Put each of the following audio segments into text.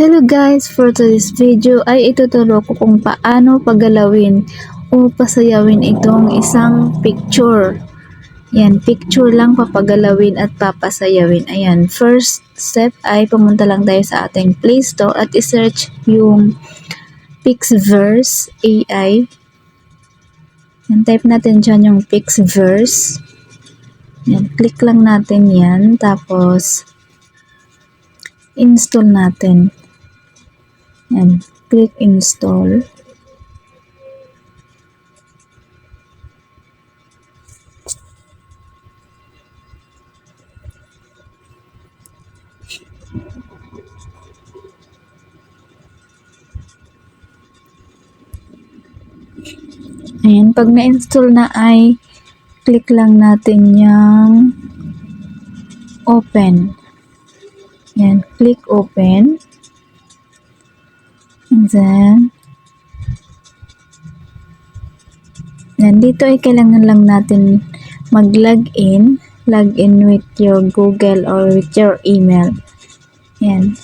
Hello guys, for today's video ay ituturo ko kung paano paggalawin o pasayawin itong isang picture. Yan, picture lang papagalawin at papasayawin. Ayan, first step ay pumunta lang tayo sa ating Play Store at isearch yung Pixverse AI. Yan, type natin dyan yung Pixverse. Yan, click lang natin yan, tapos install natin. Yan, click install. Ayan, pag na-install na ay click lang natin yung open. Yan, click open. And then, nandito ay kailangan lang natin mag-login. Login with your Google or with your email. Yan.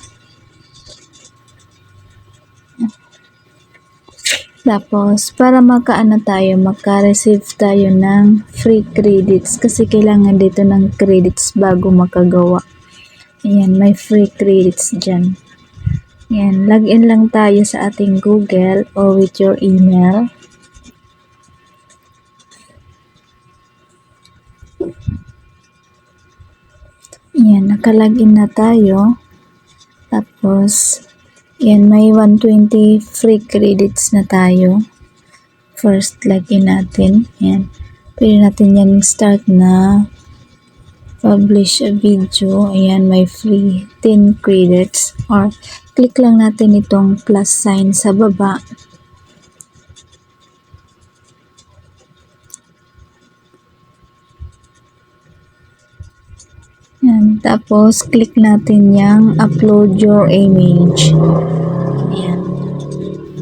Tapos, para maka-receive tayo ng free credits kasi kailangan dito ng credits bago makagawa. Ayan, may free credits dyan. Ayan, login lang tayo sa ating Google or with your email. Ayan, nakalagin na tayo. Tapos, yan, may 120 free credits na tayo. First, login natin. Yan. Pwede natin yan start na publish a video. Ayan, may free 10 credits. Or, click lang natin itong plus sign sa baba. Yan. Tapos, click natin yung upload your image. Ayan.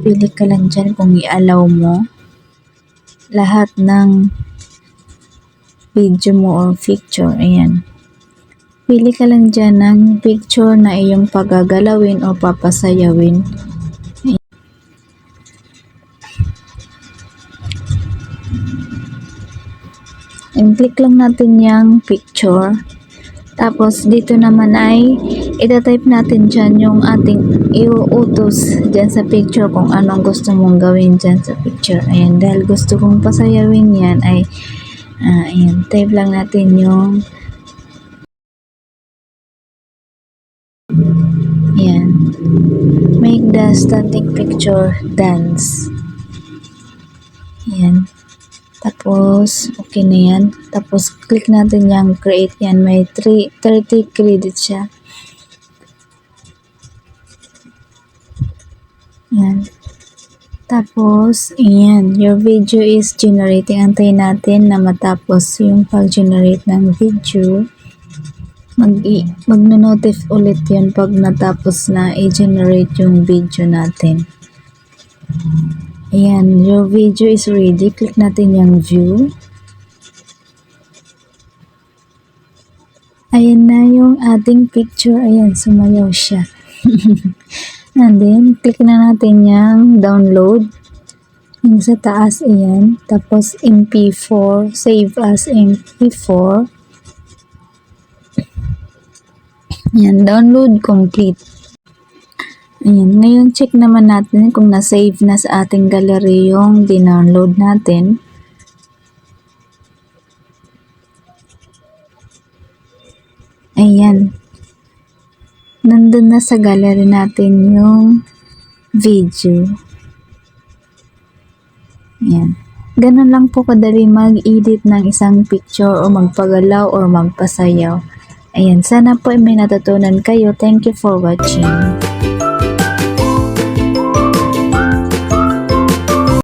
Pili ka lang dyan kung i-allow mo lahat ng video mo or picture. Ayan. Pili ka lang dyan ng picture na iyong pagagalawin o papasayawin. Ayan. And click lang natin yung picture. Tapos, dito naman ay itatype natin dyan yung ating iuutos dyan sa picture kung anong gusto mong gawin dyan sa picture. Ayan, dahil gusto kong pasayawin yan ay ayan, type lang natin yung ayan, make the static picture dance. Ayan. Tapos, okay na yan. Tapos, click natin yung create yan. May 30 credits siya. Yan. Tapos, ayan. Your video is generating. Antayin natin na matapos yung pag-generate ng video. Mag-notify ulit yun pag natapos na i-generate yung video natin. Ayan, your video is ready. Click natin yung view. Ayan na yung ating picture. Ayan, sumayaw siya. And then, click na natin yung download. Yung sa taas, ayan. Tapos, MP4. Save as MP4. Ayan, download complete. Ayan, ngayon check naman natin kung na-save na sa ating gallery yung dinownload natin. Ayan. Nandun na sa gallery natin yung video. Ayan. Ganun lang po kadali mag-edit ng isang picture o magpagalaw o magpasayaw. Ayan, sana po may natutunan kayo. Thank you for watching.